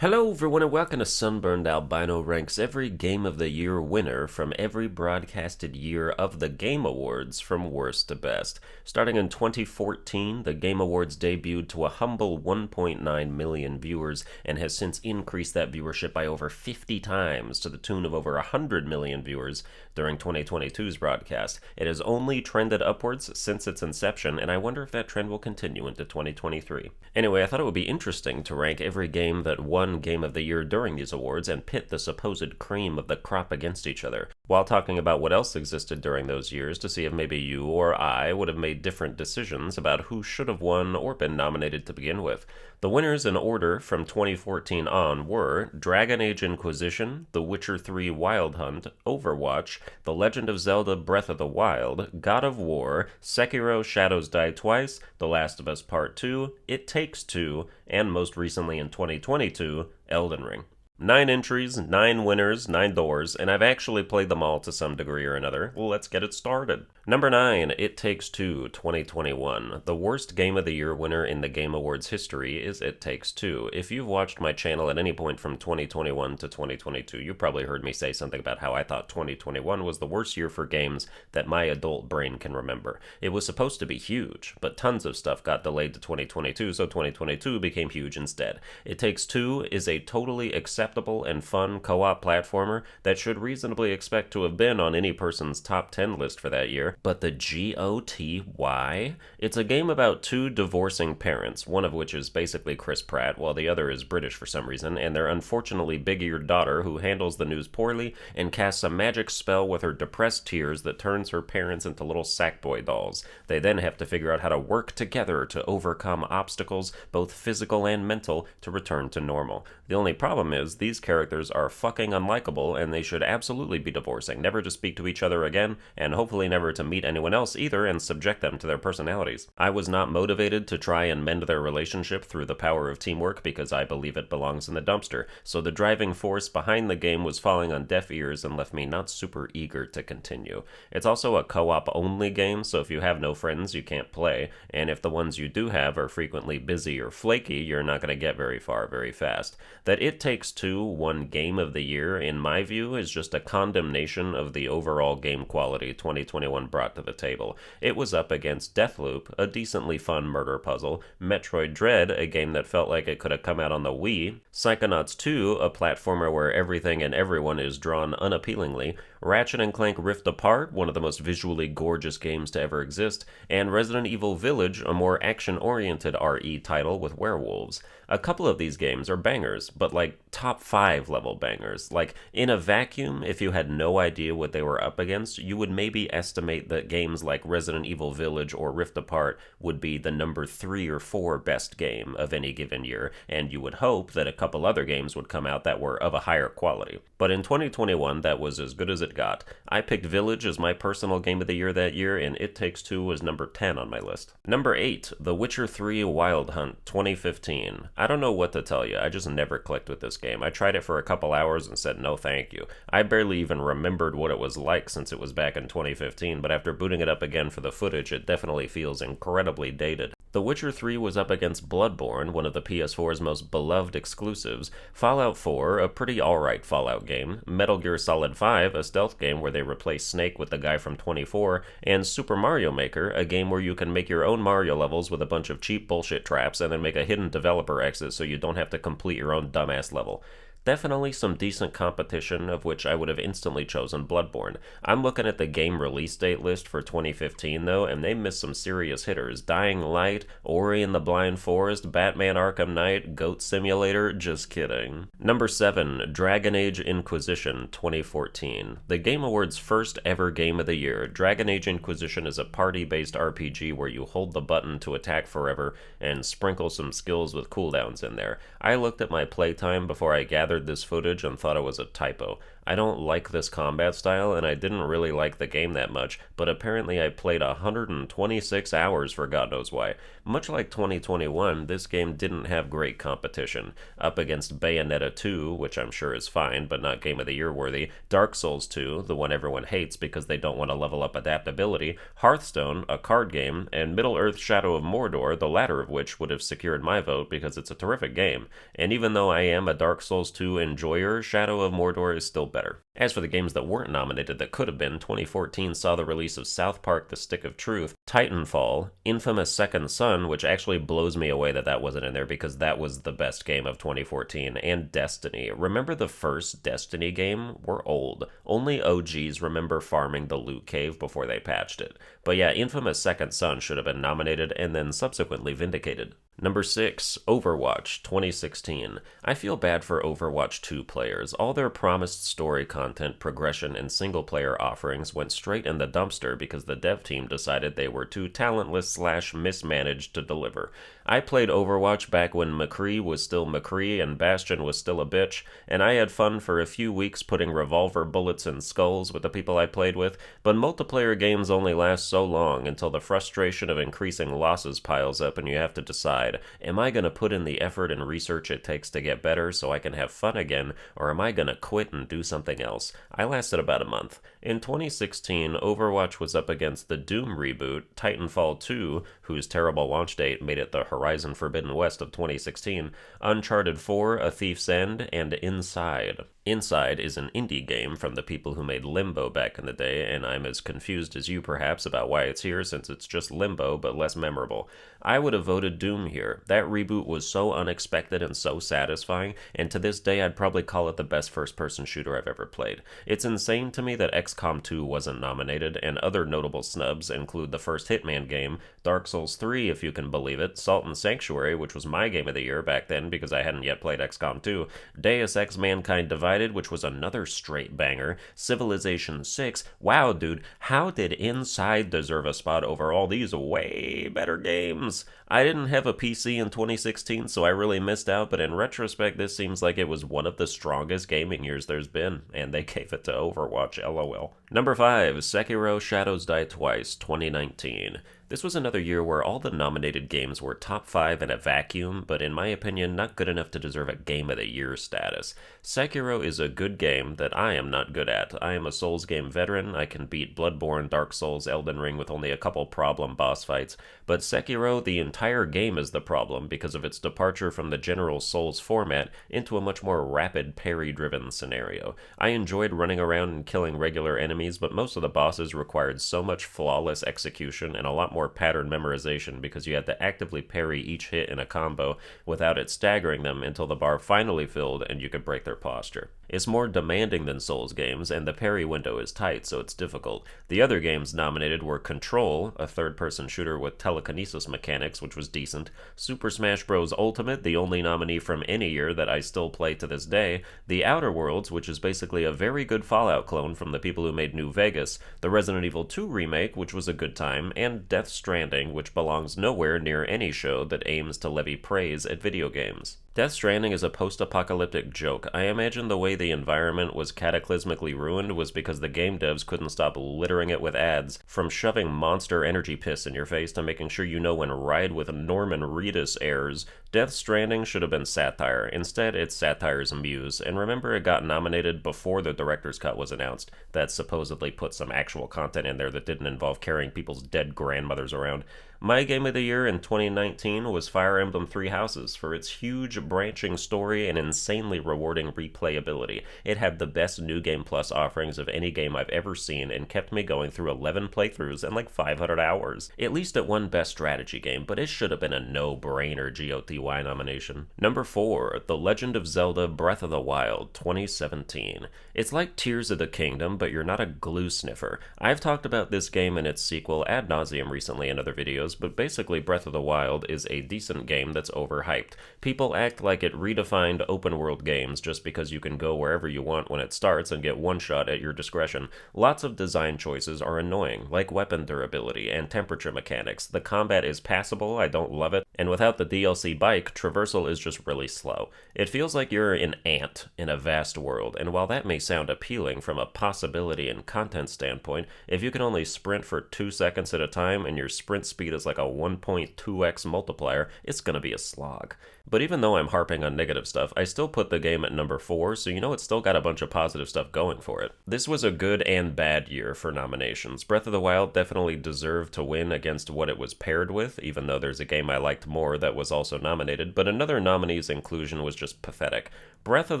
Hello everyone and welcome to Sunburned. Albino ranks every Game of the Year winner from every broadcasted year of the Game Awards from worst to best. Starting in 2014, the Game Awards debuted to a humble 1.9 million viewers and has since increased that viewership by over 50 times to the tune of over 100 million viewers during 2022's broadcast. It has only trended upwards since its inception, and I wonder if that trend will continue into 2023. Anyway, I thought it would be interesting to rank every game that won Game of the Year during these awards and pit the supposed cream of the crop against each other, while talking about what else existed during those years to see if maybe you or I would have made different decisions about who should have won or been nominated to begin with. The winners in order from 2014 on were Dragon Age Inquisition, The Witcher 3 Wild Hunt, Overwatch, The Legend of Zelda Breath of the Wild, God of War, Sekiro Shadows Die Twice, The Last of Us Part 2, It Takes Two, and most recently in 2022, Elden Ring. 9 entries, 9 winners, 9 doors, and I've actually played them all to some degree or another. Well, let's get it started. Number 9, It Takes Two, 2021. The worst Game of the Year winner in the Game Awards history is It Takes Two. If you've watched my channel at any point from 2021 to 2022, you probably heard me say something about how I thought 2021 was the worst year for games that my adult brain can remember. It was supposed to be huge, but tons of stuff got delayed to 2022, so 2022 became huge instead. It Takes Two is a totally acceptable and fun co-op platformer that should reasonably expect to have been on any person's top 10 list for that year. But the GOTY? It's a game about two divorcing parents, one of which is basically Chris Pratt, while the other is British for some reason, and their unfortunately big-eared daughter who handles the news poorly and casts a magic spell with her depressed tears that turns her parents into little sackboy dolls. They then have to figure out how to work together to overcome obstacles, both physical and mental, to return to normal. The only problem is these characters are fucking unlikable and they should absolutely be divorcing, never to speak to each other again, and hopefully never to meet anyone else either and subject them to their personalities. I was not motivated to try and mend their relationship through the power of teamwork because I believe it belongs in the dumpster, so the driving force behind the game was falling on deaf ears and left me not super eager to continue. It's also a co-op only game, so if you have no friends you can't play, and if the ones you do have are frequently busy or flaky, you're not going to get very far very fast. That It Takes Two won Game of the Year, in my view, is just a condemnation of the overall game quality 2021 brought to the table. It was up against Deathloop, a decently fun murder puzzle, Metroid Dread, a game that felt like it could have come out on the Wii, Psychonauts 2, a platformer where everything and everyone is drawn unappealingly, Ratchet & Clank Rift Apart, one of the most visually gorgeous games to ever exist, and Resident Evil Village, a more action-oriented RE title with werewolves. A couple of these games are bangers, but like top 5 level bangers. Like, in a vacuum, if you had no idea what they were up against, you would maybe estimate that games like Resident Evil Village or Rift Apart would be the number 3 or 4 best game of any given year, and you would hope that a couple other games would come out that were of a higher quality. But in 2021, that was as good as it got. I picked Village as my personal game of the year that year, and It Takes Two was number 10 on my list. Number 8, The Witcher 3 Wild Hunt, 2015. I don't know what to tell you, I just never clicked with this game. I tried it for a couple hours and said no thank you. I barely even remembered what it was like since it was back in 2015, but after booting it up again for the footage, it definitely feels incredibly dated. The Witcher 3 was up against Bloodborne, one of the PS4's most beloved exclusives, Fallout 4, a pretty alright Fallout game, Metal Gear Solid 5, a stealth game where they replace Snake with the guy from 24, and Super Mario Maker, a game where you can make your own Mario levels with a bunch of cheap bullshit traps and then make a hidden developer exit so you don't have to complete your own dumbass level. Definitely some decent competition, of which I would have instantly chosen Bloodborne. I'm looking at the game release date list for 2015 though, and they missed some serious hitters. Dying Light, Ori and the Blind Forest, Batman Arkham Knight, Goat Simulator, just kidding. Number 7, Dragon Age Inquisition, 2014. The Game Awards' first ever game of the year, Dragon Age Inquisition is a party-based RPG where you hold the button to attack forever and sprinkle some skills with cooldowns in there. I looked at my playtime before I gathered gathered this footage and thought it was a typo. I don't like this combat style, and I didn't really like the game that much, but apparently I played 126 hours for God knows why. Much like 2021, this game didn't have great competition. Up against Bayonetta 2, which I'm sure is fine, but not Game of the Year worthy, Dark Souls 2, the one everyone hates because they don't want to level up adaptability, Hearthstone, a card game, and Middle-earth Shadow of Mordor, the latter of which would have secured my vote because it's a terrific game. And even though I am a Dark Souls 2 enjoyer, Shadow of Mordor is still better. As for the games that weren't nominated that could have been, 2014 saw the release of South Park: The Stick of Truth, Titanfall, Infamous Second Son, which actually blows me away that that wasn't in there because that was the best game of 2014, and Destiny. Remember the first Destiny game? We're old. Only OGs remember farming the loot cave before they patched it. But yeah, Infamous Second Son should have been nominated and then subsequently vindicated. Number 6, Overwatch 2016. I feel bad for Overwatch 2 players. All their promised story content, progression, and single-player offerings went straight in the dumpster because the dev team decided they were too talentless/mismanaged to deliver. I played Overwatch back when McCree was still McCree and Bastion was still a bitch, and I had fun for a few weeks putting revolver bullets in skulls with the people I played with, but multiplayer games only last so long until the frustration of increasing losses piles up and you have to decide, am I going to put in the effort and research it takes to get better so I can have fun again, or am I going to quit and do something else? I lasted about a month. In 2016, Overwatch was up against the Doom reboot, Titanfall 2, whose terrible launch date made it the Horizon Forbidden West of 2016, Uncharted 4, A Thief's End, and Inside. Inside is an indie game from the people who made Limbo back in the day, and I'm as confused as you perhaps about why it's here since it's just Limbo but less memorable. I would have voted Doom here. That reboot was so unexpected and so satisfying, and to this day I'd probably call it the best first-person shooter I've ever played. It's insane to me that XCOM 2 wasn't nominated, and other notable snubs include the first Hitman game, Dark Souls 3 if you can believe it, Salt and Sanctuary, which was my game of the year back then because I hadn't yet played XCOM 2, Deus Ex Mankind Divided, which was another straight banger, Civilization 6. Wow, dude, how did Inside deserve a spot over all these way better games? I didn't have a PC in 2016, so I really missed out, but in retrospect, this seems like it was one of the strongest gaming years there's been, and they gave it to Overwatch, lol. Number 5, Sekiro Shadows Die Twice, 2019. This was another year where all the nominated games were top 5 in a vacuum, but in my opinion, not good enough to deserve a Game of the Year status. Sekiro is a good game that I am not good at. I am a Souls game veteran. I can beat Bloodborne, Dark Souls, Elden Ring with only a couple problem boss fights, but Sekiro, the entire game is the problem because of its departure from the general Souls format into a much more rapid parry-driven scenario. I enjoyed running around and killing regular enemies, but most of the bosses required so much flawless execution and a lot more pattern memorization because you had to actively parry each hit in a combo without it staggering them until the bar finally filled and you could break their posture. It's more demanding than Souls games, and the parry window is tight, so it's difficult. The other games nominated were Control, a third-person shooter with telekinesis mechanics, which was decent, Super Smash Bros. Ultimate, the only nominee from any year that I still play to this day, The Outer Worlds, which is basically a very good Fallout clone from the people who made New Vegas, the Resident Evil 2 remake, which was a good time, and Death Stranding, which belongs nowhere near any show that aims to levy praise at video games. Death Stranding is a post-apocalyptic joke. I imagine the way the environment was cataclysmically ruined was because the game devs couldn't stop littering it with ads, from shoving monster energy piss in your face to making sure you know when Ride with Norman Reedus airs. Death Stranding should have been satire. Instead, it's satire's muse, and remember it got nominated before the director's cut was announced. That supposedly put some actual content in there that didn't involve carrying people's dead grandmothers around. My game of the year in 2019 was Fire Emblem Three Houses for its huge branching story and insanely rewarding replayability. It had the best New Game Plus offerings of any game I've ever seen and kept me going through 11 playthroughs and like 500 hours. At least it won Best Strategy Game, but it should have been a no-brainer GOTY nomination. Number 4, The Legend of Zelda Breath of the Wild 2017. It's like Tears of the Kingdom, but you're not a glue sniffer. I've talked about this game and its sequel ad nauseum recently in other videos, but basically Breath of the Wild is a decent game that's overhyped. People act like it redefined open-world games just because you can go wherever you want when it starts and get one shot at your discretion. Lots of design choices are annoying, like weapon durability and temperature mechanics. The combat is passable, I don't love it, and without the DLC bike, traversal is just really slow. It feels like you're an ant in a vast world, and while that may sound appealing from a possibility and content standpoint, if you can only sprint for 2 seconds at a time and your sprint speed is like a 1.2x multiplier, it's gonna be a slog. But even though I'm harping on negative stuff, I still put the game at number 4, so you know it's still got a bunch of positive stuff going for it. This was a good and bad year for nominations. Breath of the Wild definitely deserved to win against what it was paired with, even though there's a game I liked more that was also nominated, but another nominee's inclusion was just pathetic. Breath of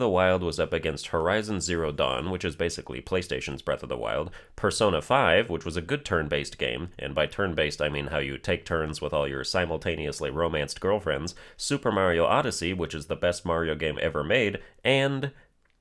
the Wild was up against Horizon Zero Dawn, which is basically PlayStation's Breath of the Wild, Persona 5, which was a good turn-based game, and by turn-based I mean how you take turns with all your simultaneously romanced girlfriends, Super Mario Odyssey, which is the best Mario game ever made, and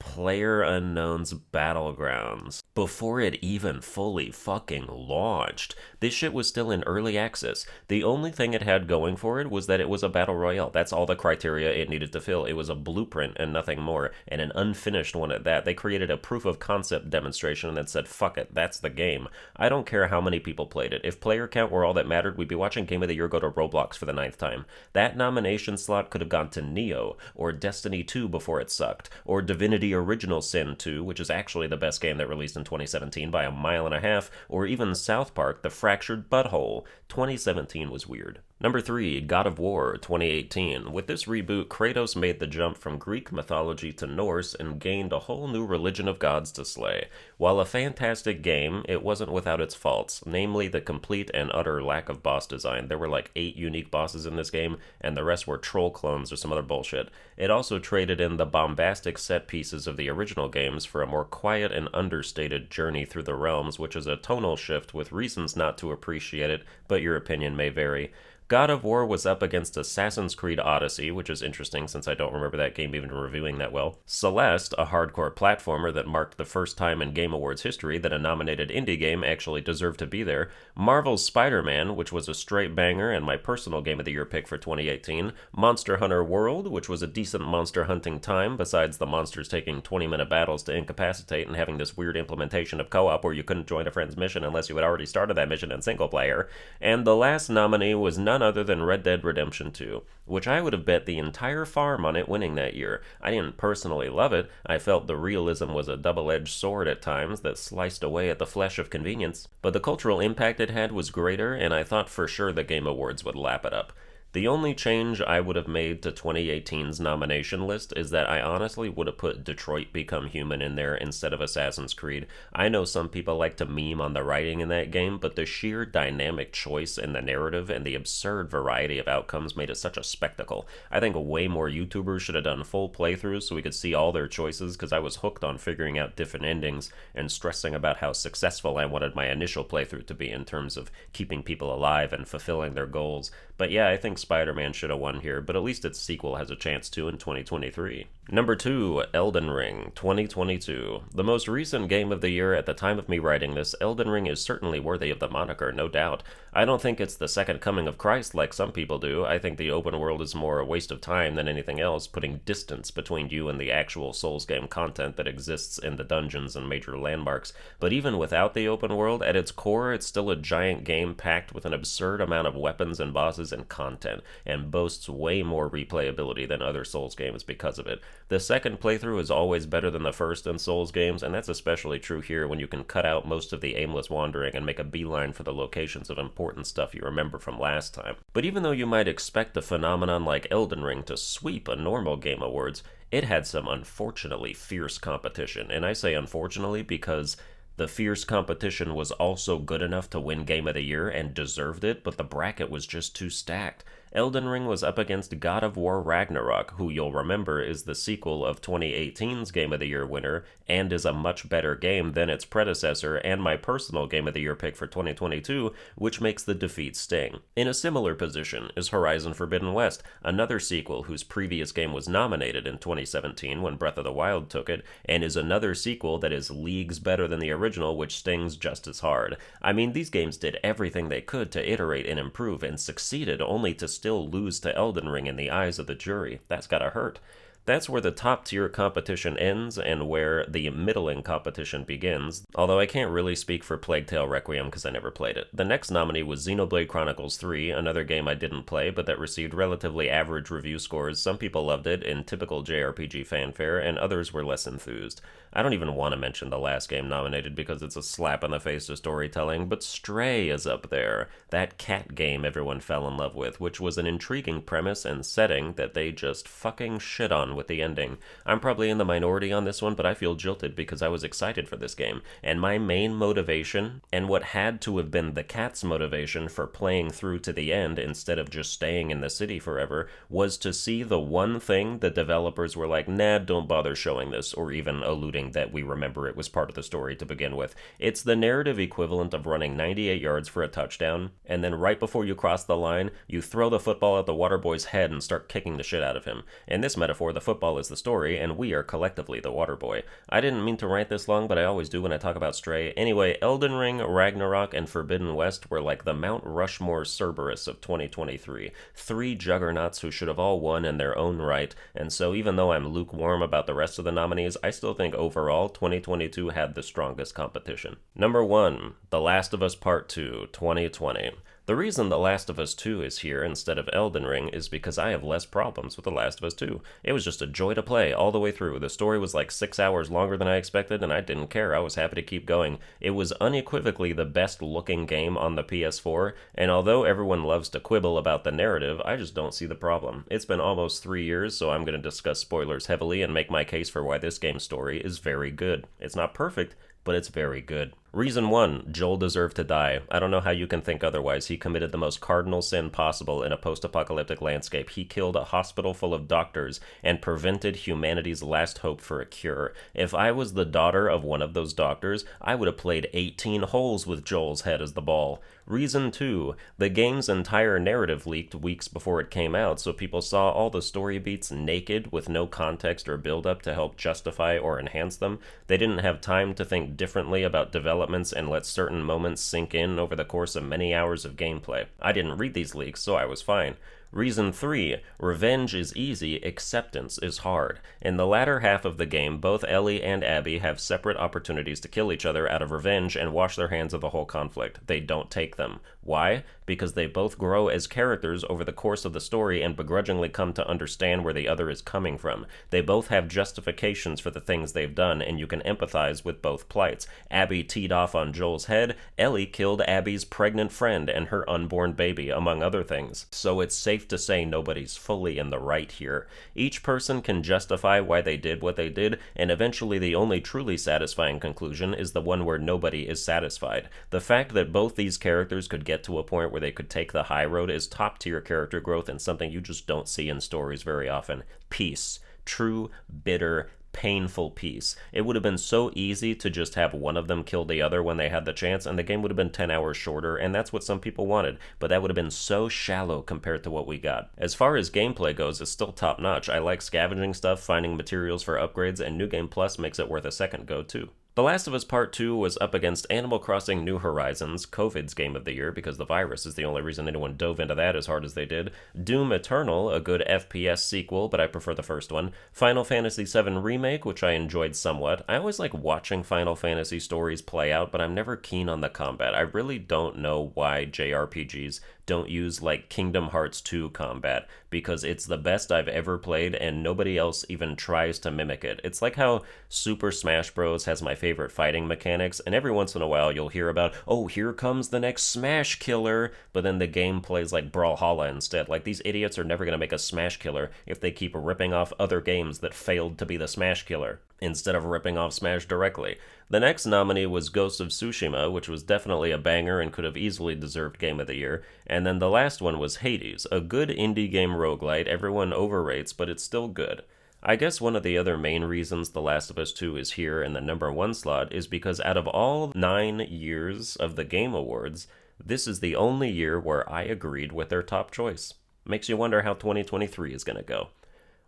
PlayerUnknown's Battlegrounds. Before it even fully fucking launched. This shit was still in early access. The only thing it had going for it was that it was a battle royale. That's all the criteria it needed to fill. It was a blueprint and nothing more, and an unfinished one at that. They created a proof of concept demonstration and then said, fuck it, that's the game. I don't care how many people played it. If player count were all that mattered, we'd be watching Game of the Year go to Roblox for the 9th time. That nomination slot could have gone to Neo, or Destiny 2 before it sucked, or Divinity Original Sin 2, which is actually the best game that released in 2017 by a mile and a half, or even South Park, The Fractured Butthole. 2017 was weird. Number 3, God of War 2018. With this reboot, Kratos made the jump from Greek mythology to Norse and gained a whole new religion of gods to slay. While a fantastic game, it wasn't without its faults, namely the complete and utter lack of boss design. There were like 8 unique bosses in this game, and the rest were troll clones or some other bullshit. It also traded in the bombastic set pieces of the original games for a more quiet and understated journey through the realms, which is a tonal shift with reasons not to appreciate it, but your opinion may vary. God of War was up against Assassin's Creed Odyssey, which is interesting since I don't remember that game even reviewing that well. Celeste, a hardcore platformer that marked the first time in Game Awards history that a nominated indie game actually deserved to be there. Marvel's Spider-Man, which was a straight banger and my personal Game of the Year pick for 2018. Monster Hunter World, which was a decent monster hunting time, besides the monsters taking 20-minute battles to incapacitate and having this weird implementation of co-op where you couldn't join a friend's mission unless you had already started that mission in single player. And the last nominee was none other than Red Dead Redemption 2, which I would have bet the entire farm on it winning that year. I didn't personally love it. I felt the realism was a double-edged sword at times that sliced away at the flesh of convenience, but the cultural impact it had was greater, and I thought for sure the Game Awards would lap it up. The only change I would have made to 2018's nomination list is that I honestly would have put Detroit Become Human in there instead of Assassin's Creed. I know some people like to meme on the writing in that game, but the sheer dynamic choice in the narrative and the absurd variety of outcomes made it such a spectacle. I think way more YouTubers should have done full playthroughs so we could see all their choices, because I was hooked on figuring out different endings and stressing about how successful I wanted my initial playthrough to be in terms of keeping people alive and fulfilling their goals. But yeah, I think Spider-Man should have won here, but at least its sequel has a chance to in 2023. Number 2, Elden Ring 2022. The most recent game of the year at the time of me writing this, Elden Ring is certainly worthy of the moniker, no doubt. I don't think it's the second coming of Christ like some people do. I think the open world is more a waste of time than anything else, putting distance between you and the actual Souls game content that exists in the dungeons and major landmarks. But even without the open world, at its core, it's still a giant game packed with an absurd amount of weapons and bosses and content, and boasts way more replayability than other Souls games because of it. The second playthrough is always better than the first in Souls games, and that's especially true here when you can cut out most of the aimless wandering and make a beeline for the locations of important stuff you remember from last time. But even though you might expect a phenomenon like Elden Ring to sweep a normal Game Awards, it had some unfortunately fierce competition, and I say unfortunately because the fierce competition was also good enough to win Game of the Year and deserved it, but the bracket was just too stacked. Elden Ring was up against God of War Ragnarok, who you'll remember is the sequel of 2018's Game of the Year winner, and is a much better game than its predecessor, and my personal Game of the Year pick for 2022, which makes the defeat sting. In a similar position is Horizon Forbidden West, another sequel whose previous game was nominated in 2017 when Breath of the Wild took it, and is another sequel that is leagues better than the original, which stings just as hard. I mean, these games did everything they could to iterate and improve, and succeeded only to still lose to Elden Ring in the eyes of the jury. That's gotta hurt. That's where the top-tier competition ends and where the middling competition begins, although I can't really speak for Plague Tale Requiem because I never played it. The next nominee was Xenoblade Chronicles 3, another game I didn't play, but that received relatively average review scores. Some people loved it in typical JRPG fanfare, and others were less enthused. I don't even want to mention the last game nominated because it's a slap in the face to storytelling, but Stray is up there. That cat game everyone fell in love with, which was an intriguing premise and setting that they just fucking shit on with the ending. I'm probably in the minority on this one, but I feel jilted because I was excited for this game, and my main motivation, and what had to have been the cat's motivation for playing through to the end instead of just staying in the city forever, was to see the one thing the developers were like, nah, don't bother showing this, or even alluding that we remember it was part of the story to begin with. It's the narrative equivalent of running 98 yards for a touchdown, and then right before you cross the line, you throw the football at the water boy's head and start kicking the shit out of him. In this metaphor, the football is the story, and we are collectively the water boy. I didn't mean to write this long, but I always do when I talk about Stray. Anyway, Elden Ring, Ragnarok, and Forbidden West were like the Mount Rushmore Cerberus of 2023. Three juggernauts who should have all won in their own right, and so even though I'm lukewarm about the rest of the nominees, I still think overall 2022 had the strongest competition. Number 1, The Last of Us Part 2, 2020. The reason The Last of Us 2 is here instead of Elden Ring is because I have less problems with The Last of Us 2. It was just a joy to play all the way through. The story was like 6 hours longer than I expected, and I didn't care. I was happy to keep going. It was unequivocally the best looking game on the PS4, and although everyone loves to quibble about the narrative, I just don't see the problem. It's been almost 3 years, so I'm going to discuss spoilers heavily and make my case for why this game's story is very good. It's not perfect, but it's very good. Reason 1, Joel deserved to die. I don't know how you can think otherwise. He committed the most cardinal sin possible in a post-apocalyptic landscape. He killed a hospital full of doctors and prevented humanity's last hope for a cure. If I was the daughter of one of those doctors, I would have played 18 holes with Joel's head as the ball. Reason 2, the game's entire narrative leaked weeks before it came out, so people saw all the story beats naked with no context or build-up to help justify or enhance them. They didn't have time to think differently about developments and let certain moments sink in over the course of many hours of gameplay. I didn't read these leaks, so I was fine. Reason 3, revenge is easy, acceptance is hard. In the latter half of the game, both Ellie and Abby have separate opportunities to kill each other out of revenge and wash their hands of the whole conflict. They don't take them. Why? Because they both grow as characters over the course of the story and begrudgingly come to understand where the other is coming from. They both have justifications for the things they've done, and you can empathize with both plights. Abby teed off on Joel's head, Ellie killed Abby's pregnant friend and her unborn baby, among other things. So it's safe to say nobody's fully in the right here. Each person can justify why they did what they did, and eventually the only truly satisfying conclusion is the one where nobody is satisfied. The fact that both these characters could get to a point where they could take the high road is top-tier character growth and something you just don't see in stories very often. Peace. True, bitter, painful peace. It would have been so easy to just have one of them kill the other when they had the chance, and the game would have been 10 hours shorter, and that's what some people wanted, but that would have been so shallow compared to what we got. As far as gameplay goes, it's still top-notch. I like scavenging stuff, finding materials for upgrades, and New Game Plus makes it worth a second go, too. The Last of Us Part 2 was up against Animal Crossing New Horizons, COVID's game of the year because the virus is the only reason anyone dove into that as hard as they did, Doom Eternal, a good FPS sequel, but I prefer the first one, Final Fantasy VII Remake, which I enjoyed somewhat. I always like watching Final Fantasy stories play out, but I'm never keen on the combat. I really don't know why JRPGs don't use like Kingdom Hearts 2 combat, because it's the best I've ever played and nobody else even tries to mimic it. It's like how Super Smash Bros. Has my favorite fighting mechanics, and every once in a while you'll hear about, oh, here comes the next Smash Killer, but then the game plays like Brawlhalla instead. Like, these idiots are never going to make a Smash Killer if they keep ripping off other games that failed to be the Smash Killer. instead of ripping off Smash directly. The next nominee was Ghost of Tsushima, which was definitely a banger and could have easily deserved Game of the Year. And then the last one was Hades, a good indie game roguelite everyone overrates, but it's still good. I guess one of the other main reasons The Last of Us 2 is here in the number one slot is because out of all 9 years of the Game Awards, this is the only year where I agreed with their top choice. Makes you wonder how 2023 is going to go.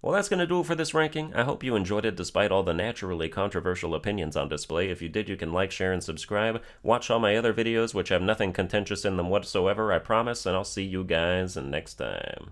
Well, that's going to do it for this ranking. I hope you enjoyed it despite all the naturally controversial opinions on display. If you did, you can like, share, and subscribe. Watch all my other videos, which have nothing contentious in them whatsoever, I promise, and I'll see you guys next time.